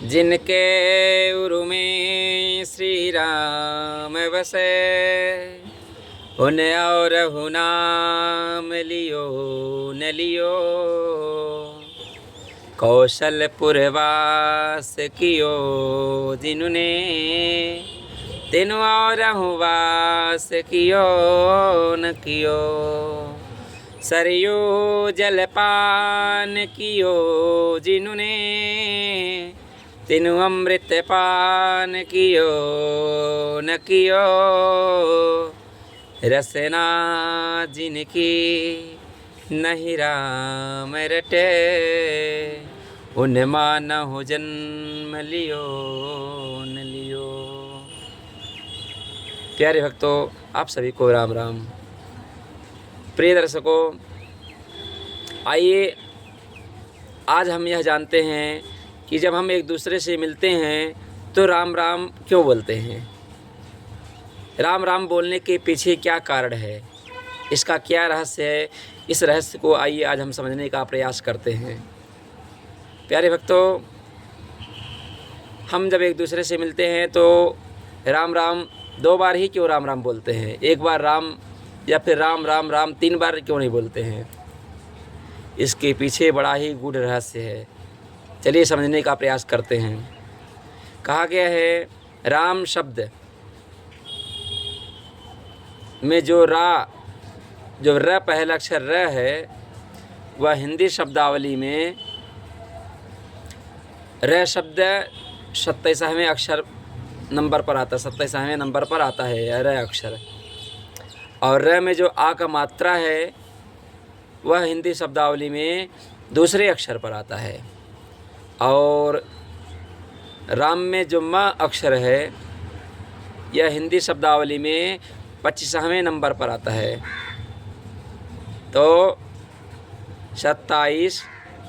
जिनके उरु में श्री राम बसे, उन और नाम लियो न लियो। कौशलपुर वास कियो जिन्होंने, तिन और वास कियो न कियो। सरयू जलपान कियो जिन्होंने, तिनु अमृत पान कियो न कियो। रसना जिनकी नहीं राम रटे, उन मानहु जन्म लियो न लियो। प्यारे भक्तों, आप सभी को राम राम। प्रिय दर्शकों, आइए आज हम यह जानते हैं कि जब हम एक दूसरे से मिलते हैं तो राम राम क्यों बोलते हैं। राम राम बोलने के पीछे क्या कारण है, इसका क्या रहस्य है। इस रहस्य को आइए आज हम समझने का प्रयास करते हैं। प्यारे भक्तों, हम जब एक दूसरे से मिलते हैं तो राम राम दो बार ही क्यों राम राम बोलते हैं, एक बार राम या फिर राम राम राम तीन बार क्यों नहीं बोलते हैं। इसके पीछे बड़ा ही गूढ़ रहस्य है। चलिए समझने का प्रयास करते हैं। कहा गया है राम शब्द में जो र पहला अक्षर र है, वह हिंदी शब्दावली में र शब्द 27वें अक्षर नंबर पर आता है, 27वें नंबर पर आता है र अक्षर। और र में जो आ का मात्रा है वह हिंदी शब्दावली में दूसरे अक्षर पर आता है। और राम में जो म अक्षर है यह हिंदी शब्दावली में 25वें नंबर पर आता है। तो 27,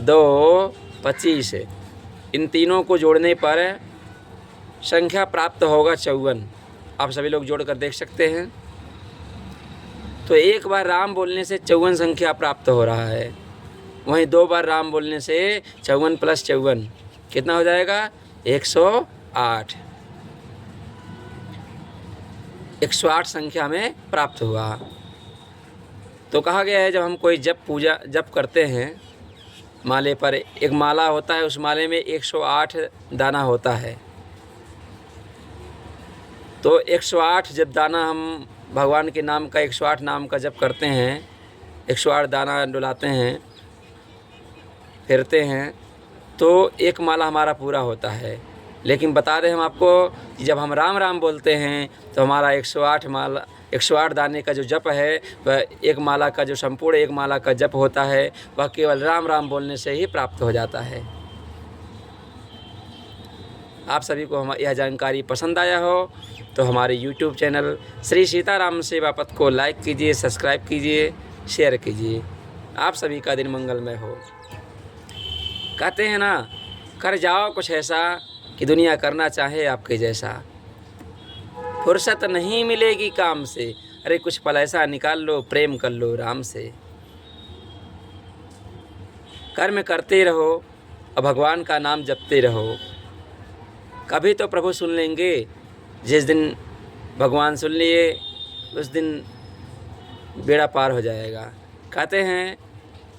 2, 25 इन तीनों को जोड़ने पर संख्या प्राप्त होगा 54। आप सभी लोग जोड़ कर देख सकते हैं। तो एक बार राम बोलने से 54 संख्या प्राप्त हो रहा है। वहीं दो बार राम बोलने से 54 + 54 कितना हो जाएगा, 108। 108 संख्या में प्राप्त हुआ। तो कहा गया है जब हम कोई जप करते हैं, माले पर एक माला होता है, उस माले में 108 दाना होता है। तो 108 जब दाना हम भगवान के नाम का 108 नाम का जप करते हैं, 108 दाना डुलाते हैं, फिरते हैं, तो एक माला हमारा पूरा होता है। लेकिन बता दें हम आपको कि जब हम राम राम बोलते हैं तो हमारा 108 दाने का जो जप है, वह एक माला का जो संपूर्ण एक माला का जप होता है, वह केवल राम राम बोलने से ही प्राप्त हो जाता है। आप सभी को यह जानकारी पसंद आया हो तो हमारे YouTube चैनल श्री सीताराम सेवा पथ को लाइक कीजिए, सब्सक्राइब कीजिए, शेयर कीजिए। आप सभी का दिन मंगलमय हो। कहते हैं ना, कर जाओ कुछ ऐसा कि दुनिया करना चाहे आपके जैसा। फुर्सत नहीं मिलेगी काम से, अरे कुछ पल ऐसा निकाल लो, प्रेम कर लो राम से। कर्म करते रहो और भगवान का नाम जपते रहो। कभी तो प्रभु सुन लेंगे। जिस दिन भगवान सुन लिए उस दिन बेड़ा पार हो जाएगा। कहते हैं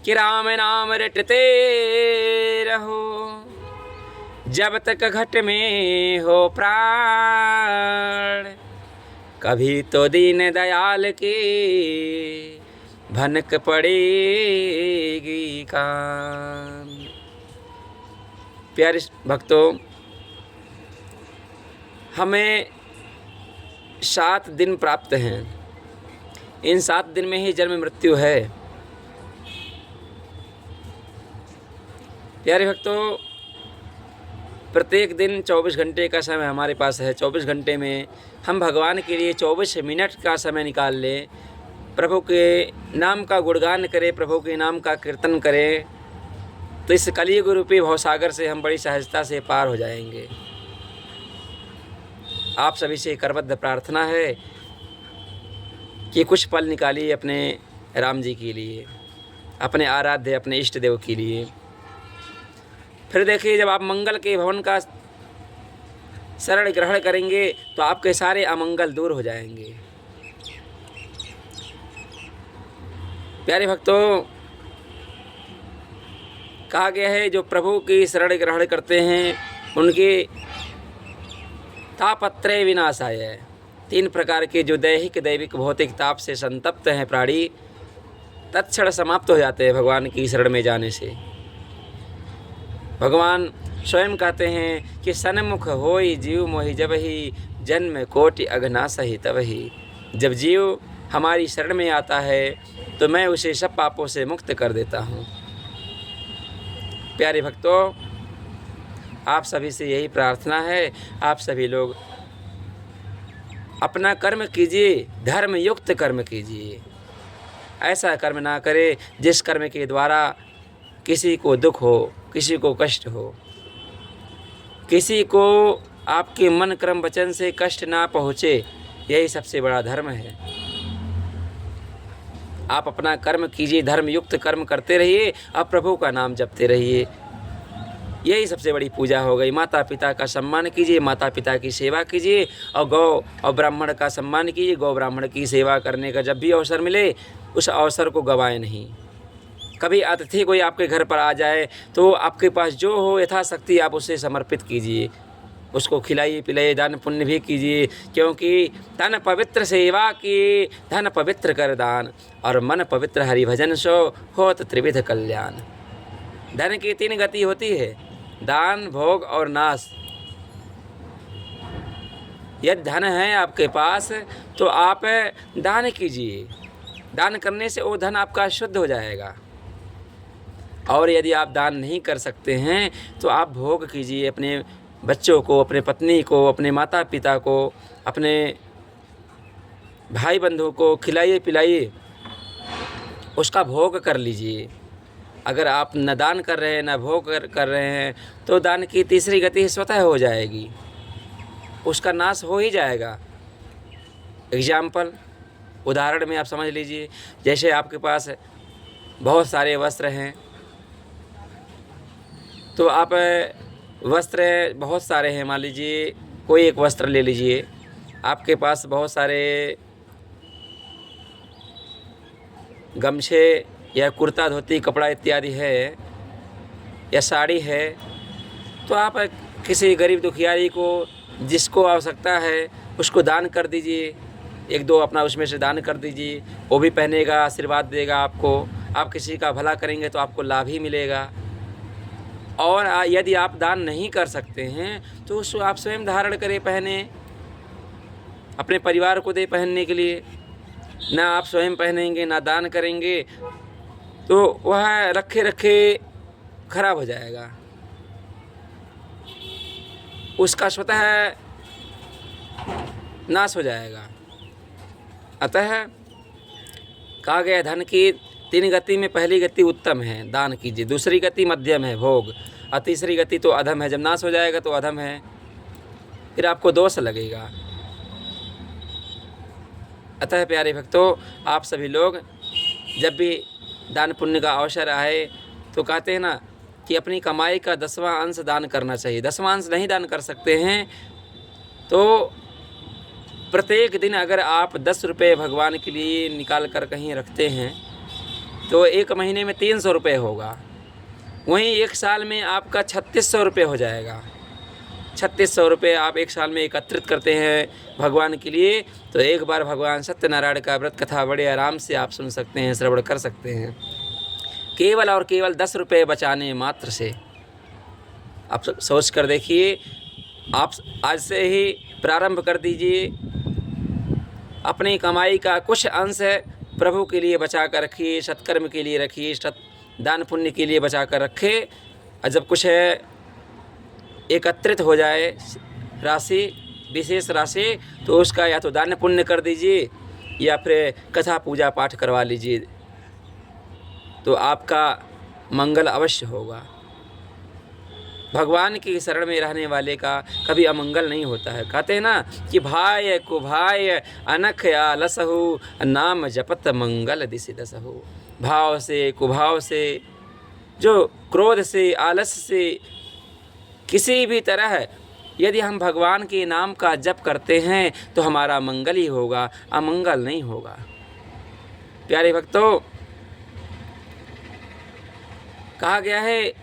कि राम नाम रटते रहो, जब तक घट में हो प्राण। कभी तो दीन दयाल की भनक पड़ेगी कान। प्यारे भक्तों, हमें 7 दिन प्राप्त हैं। इन 7 दिन में ही जन्म मृत्यु है। प्यारे भक्तों, प्रत्येक दिन 24 घंटे का समय हमारे पास है। 24 घंटे में हम भगवान के लिए 24 मिनट का समय निकाल लें, प्रभु के नाम का गुणगान करें, प्रभु के नाम का कीर्तन करें, तो इस कलियुग रूपी भवसागर से हम बड़ी सहजता से पार हो जाएंगे। आप सभी से करबद्ध प्रार्थना है कि कुछ पल निकालिए अपने राम जी के लिए, अपने आराध्य, अपने इष्ट देव के लिए। फिर देखिए, जब आप मंगल के भवन का शरण ग्रहण करेंगे तो आपके सारे अमंगल दूर हो जाएंगे। प्यारे भक्तों, कहा गया है जो प्रभु की शरण ग्रहण करते हैं उनके तापत्रय विनाशाय, 3 प्रकार के जो दैहिक दैविक भौतिक ताप से संतप्त हैं प्राणी, तत्क्षण समाप्त हो जाते हैं भगवान की शरण में जाने से। भगवान स्वयं कहते हैं कि सन्मुख होई जीव मोहि जब ही, जन्म कोटि अघना सही तब ही। जब जीव हमारी शरण में आता है तो मैं उसे सब पापों से मुक्त कर देता हूँ। प्यारे भक्तों, आप सभी से यही प्रार्थना है, आप सभी लोग अपना कर्म कीजिए, धर्म युक्त कर्म कीजिए। ऐसा कर्म ना करें जिस कर्म के द्वारा किसी को दुख हो, किसी को कष्ट हो, किसी को आपके मन कर्म वचन से कष्ट ना पहुँचे। यही सबसे बड़ा धर्म है। आप अपना कर्म कीजिए, धर्म युक्त कर्म करते रहिए, अब प्रभु का नाम जपते रहिए। यही सबसे बड़ी पूजा हो गई। माता पिता का सम्मान कीजिए, माता पिता की सेवा कीजिए, और गौ और ब्राह्मण का सम्मान कीजिए। गौ ब्राह्मण की सेवा करने का जब भी अवसर मिले उस अवसर को गवाएं नहीं। कभी अतिथि कोई आपके घर पर आ जाए तो आपके पास जो हो यथाशक्ति आप उसे समर्पित कीजिए, उसको खिलाइए पिलाइए, दान पुण्य भी कीजिए। क्योंकि तन पवित्र सेवा की धन पवित्र कर दान, और मन पवित्र हरि भजन सो होत त्रिविध कल्याण। धन की 3 गति होती है, दान, भोग और नाश। यदि धन है आपके पास तो आप दान कीजिए, दान करने से वो धन आपका शुद्ध हो जाएगा। और यदि आप दान नहीं कर सकते हैं तो आप भोग कीजिए, अपने बच्चों को, अपने पत्नी को, अपने माता पिता को, अपने भाई बंधुओं को खिलाइए पिलाइए, उसका भोग कर लीजिए। अगर आप न दान कर रहे हैं न भोग कर रहे हैं तो दान की तीसरी गति स्वतः हो जाएगी, उसका नाश हो ही जाएगा। एग्जाम्पल, उदाहरण में आप समझ लीजिए, जैसे आपके पास बहुत सारे वस्त्र हैं तो आप वस्त्र बहुत सारे हैं, मान लीजिए कोई एक वस्त्र ले लीजिए। आपके पास बहुत सारे गमछे या कुर्ता धोती कपड़ा इत्यादि है या साड़ी है, तो आप किसी गरीब दुखियारी को जिसको आवश्यकता है उसको दान कर दीजिए। 1-2 अपना उसमें से दान कर दीजिए, वो भी पहनेगा, आशीर्वाद देगा आपको। आप किसी का भला करेंगे तो आपको लाभ ही मिलेगा। और यदि आप दान नहीं कर सकते हैं तो उसको आप स्वयं धारण करें, पहने, अपने परिवार को दे पहनने के लिए। ना आप स्वयं पहनेंगे ना दान करेंगे तो वह रखे रखे खराब हो जाएगा, उसका स्वतः नाश हो जाएगा। अतः कहा गया धन की 3 गति में पहली गति उत्तम है, दान कीजिए। दूसरी गति मध्यम है, भोग। और तीसरी गति तो अधम है, जब नाश हो जाएगा तो अधम है, फिर आपको दोष लगेगा। अतः प्यारे भक्तों, आप सभी लोग जब भी दान पुण्य का अवसर आए तो कहते हैं ना कि अपनी कमाई का 10वां अंश दान करना चाहिए। 10वां अंश नहीं दान कर सकते हैं तो प्रत्येक दिन अगर आप 10 रुपये भगवान के लिए निकाल कर कहीं रखते हैं तो 1 महीने में 300 रुपये होगा। वहीं 1 साल में आपका 3600 रुपये हो जाएगा। 3600 रुपये आप 1 साल में एकत्रित करते हैं भगवान के लिए, तो एक बार भगवान सत्यनारायण का व्रत कथा बड़े आराम से आप सुन सकते हैं, श्रवण कर सकते हैं, केवल और केवल 10 रुपये बचाने मात्र से। आप सोच कर देखिए, आप आज से ही प्रारंभ कर दीजिए। अपनी कमाई का कुछ अंश प्रभु के लिए बचा कर रखिए, सत्कर्म के लिए रखिए, दान पुण्य के लिए बचा कर रखें। और जब कुछ एकत्रित हो जाए राशि, विशेष राशि, तो उसका या तो दान पुण्य कर दीजिए या फिर कथा पूजा पाठ करवा लीजिए, तो आपका मंगल अवश्य होगा। भगवान की शरण में रहने वाले का कभी अमंगल नहीं होता है। कहते हैं ना कि भाय कुभाय अनख आलसहु, नाम जपत मंगल दिशि दसहु। भाव से, कुभाव से, जो क्रोध से, आलस से, किसी भी तरह यदि हम भगवान के नाम का जप करते हैं तो हमारा मंगल ही होगा, अमंगल नहीं होगा। प्यारे भक्तों, कहा गया है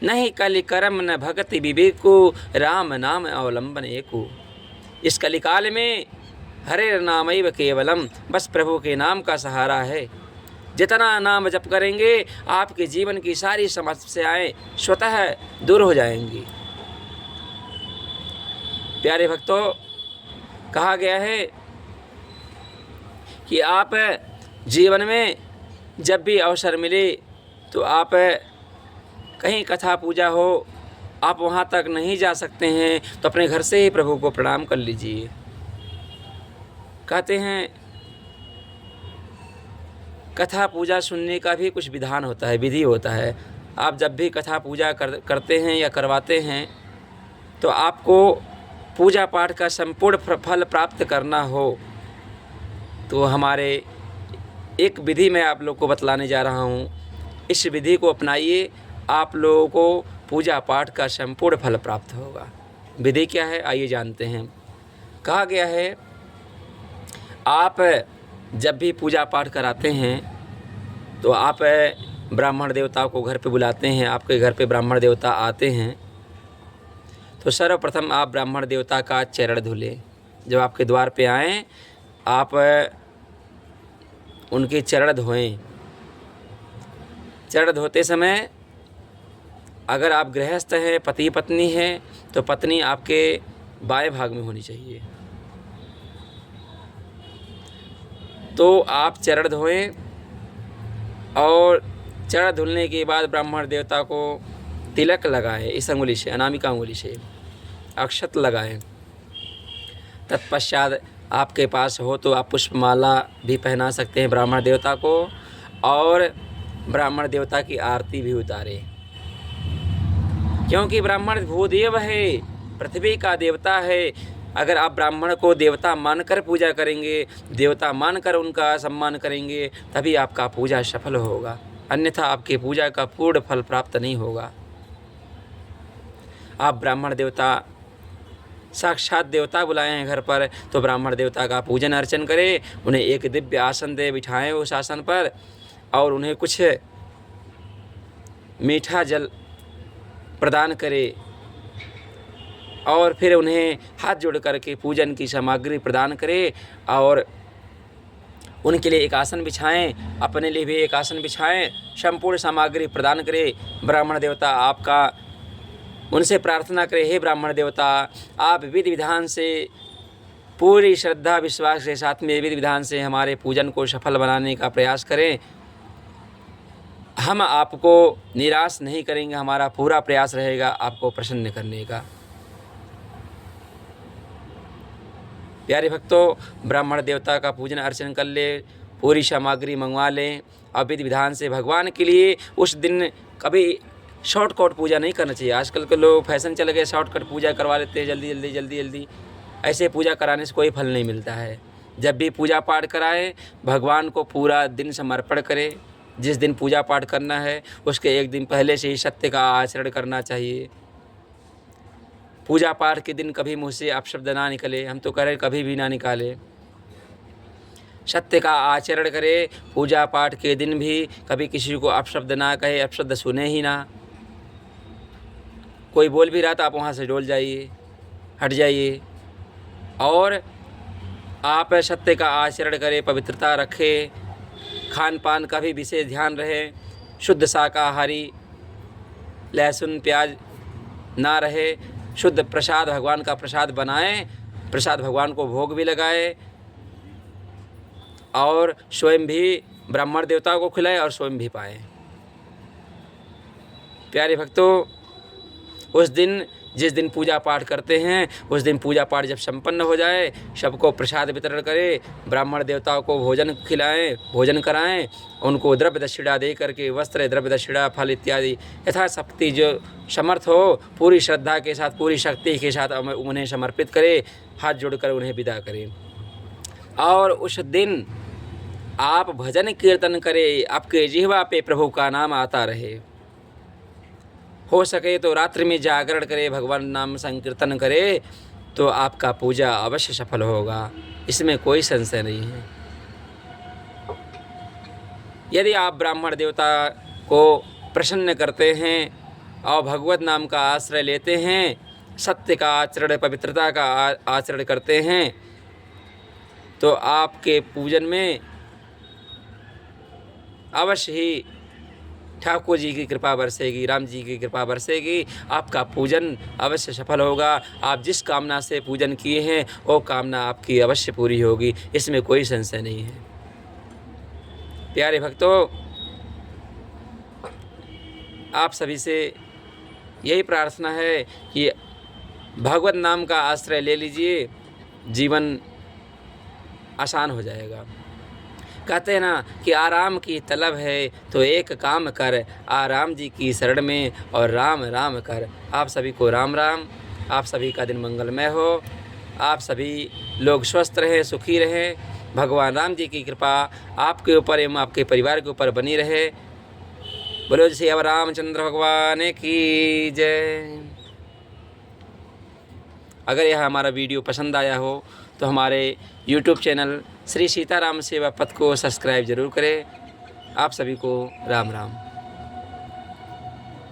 नहीं कलि कर्म न भगति विवेको, राम नाम अवलंबन एको। इस कलिकाल में हरे नामैव केवलम, बस प्रभु के नाम का सहारा है। जितना नाम जप करेंगे आपके जीवन की सारी समस्याएं स्वतः दूर हो जाएंगी। प्यारे भक्तों, कहा गया है कि आप जीवन में जब भी अवसर मिले तो आप कहीं कथा पूजा हो, आप वहाँ तक नहीं जा सकते हैं तो अपने घर से ही प्रभु को प्रणाम कर लीजिए। कहते हैं कथा पूजा सुनने का भी कुछ विधान होता है, विधि होता है। आप जब भी कथा पूजा करते हैं या करवाते हैं तो आपको पूजा पाठ का संपूर्ण फल प्राप्त करना हो तो हमारे एक विधि मैं आप लोग को बतलाने जा रहा हूँ। इस विधि को अपनाइए, आप लोगों को पूजा पाठ का संपूर्ण फल प्राप्त होगा। विधि क्या है आइए जानते हैं। कहा गया है आप जब भी पूजा पाठ कराते हैं तो आप ब्राह्मण देवताओं को घर पे बुलाते हैं, आपके घर पे ब्राह्मण देवता आते हैं तो सर्वप्रथम आप ब्राह्मण देवता का चरण धुलें। जब आपके द्वार पे आएँ आप उनके चरण धोएं। चरण धोते समय अगर आप गृहस्थ हैं, पति पत्नी हैं, तो पत्नी आपके बाएं भाग में होनी चाहिए। तो आप चरण धोएं और चरण धुलने के बाद ब्राह्मण देवता को तिलक लगाएं, इस अंगुली से, अनामिका अंगुली से अक्षत लगाएं। तत्पश्चात आपके पास हो तो आप पुष्पमाला भी पहना सकते हैं ब्राह्मण देवता को और ब्राह्मण देवता की आरती भी उतारें, क्योंकि ब्राह्मण भूदेव है, पृथ्वी का देवता है। अगर आप ब्राह्मण को देवता मानकर पूजा करेंगे, देवता मानकर उनका सम्मान करेंगे, तभी आपका पूजा सफल होगा, अन्यथा आपकी पूजा का पूर्ण फल प्राप्त नहीं होगा। आप ब्राह्मण देवता साक्षात देवता बुलाए हैं घर पर तो ब्राह्मण देवता का पूजन अर्चन करें, उन्हें एक दिव्य आसन दे बिठाएं उस आसन पर और उन्हें कुछ मीठा जल प्रदान करें और फिर उन्हें हाथ जोड़ करके पूजन की सामग्री प्रदान करें और उनके लिए एक आसन बिछाएं, अपने लिए भी एक आसन बिछाएं, संपूर्ण सामग्री प्रदान करें। ब्राह्मण देवता आपका उनसे प्रार्थना करें, हे ब्राह्मण देवता आप विधि विधान से, पूरी श्रद्धा विश्वास के साथ में विधि विधान से हमारे पूजन को सफल बनाने का प्रयास करें। हम आपको निराश नहीं करेंगे, हमारा पूरा प्रयास रहेगा आपको प्रसन्न करने का। प्यारे भक्तों, ब्राह्मण देवता का पूजन अर्चन कर ले, पूरी सामग्री मंगवा लें और विधि विधान से भगवान के लिए उस दिन कभी शॉर्टकट पूजा नहीं करना चाहिए। आजकल के लोग फैशन चल गए, शॉर्टकट पूजा करवा लेते हैं, जल्दी। ऐसे पूजा कराने से कोई फल नहीं मिलता है। जब भी पूजा पाठ कराएं भगवान को पूरा दिन समर्पण करें। जिस दिन पूजा पाठ करना है उसके एक दिन पहले से ही सत्य का आचरण करना चाहिए। पूजा पाठ के दिन कभी मुँह से अपशब्द ना निकले, हम तो कह रहे कभी भी ना निकाले। सत्य का आचरण करें, पूजा पाठ के दिन भी कभी किसी को अपशब्द ना कहे, अपशब्द सुने ही ना। कोई बोल भी रहा तो आप वहाँ से डोल जाइए, हट जाइए और आप सत्य का आचरण करें, पवित्रता रखें, खान पान का भी विशेष ध्यान रहे, शुद्ध शाकाहारी, लहसुन प्याज ना रहे, शुद्ध प्रसाद भगवान का प्रसाद बनाएं, प्रसाद भगवान को भोग भी लगाएं और स्वयं भी ब्राह्मण देवता को खिलाएं और स्वयं भी पाएं। प्यारे भक्तों, उस दिन जिस दिन पूजा पाठ करते हैं उस दिन पूजा पाठ जब संपन्न हो जाए सबको प्रसाद वितरण करें, ब्राह्मण देवताओं को भोजन खिलाएं, भोजन कराएं, उनको द्रव्य दक्षिणा दे करके वस्त्र, द्रव्य दक्षिणा, फल इत्यादि यथाशक्ति जो समर्थ हो पूरी श्रद्धा के साथ, पूरी शक्ति के साथ उन्हें समर्पित करें, हाथ जोड़कर उन्हें विदा करें। और उस दिन आप भजन कीर्तन करें, आपके जिह्वा पे प्रभु का नाम आता रहे। हो सके तो रात्रि में जागरण करे, भगवान नाम संकीर्तन करे, तो आपका पूजा अवश्य सफल होगा, इसमें कोई संशय नहीं है। यदि आप ब्राह्मण देवता को प्रसन्न करते हैं और भगवत नाम का आश्रय लेते हैं, सत्य का आचरण, पवित्रता का आचरण करते हैं, तो आपके पूजन में अवश्य ही ठाकुर जी की कृपा बरसेगी, राम जी की कृपा बरसेगी, आपका पूजन अवश्य सफल होगा। आप जिस कामना से पूजन किए हैं वो कामना आपकी अवश्य पूरी होगी, इसमें कोई संशय नहीं है। प्यारे भक्तों, आप सभी से यही प्रार्थना है कि भगवत नाम का आश्रय ले लीजिए, जीवन आसान हो जाएगा। कहते हैं ना कि आराम की तलब है तो एक काम कर, आराम जी की शरण में और राम राम कर। आप सभी को राम राम। आप सभी का दिन मंगलमय हो। आप सभी लोग स्वस्थ रहें, सुखी रहें। भगवान राम जी की कृपा आपके ऊपर एवं आपके परिवार के ऊपर बनी रहे। बोलो श्री अब रामचंद्र भगवान की जय। अगर यह हमारा वीडियो पसंद आया हो तो हमारे YouTube चैनल श्री सीताराम सेवा पथ को सब्सक्राइब जरूर करें। आप सभी को राम राम।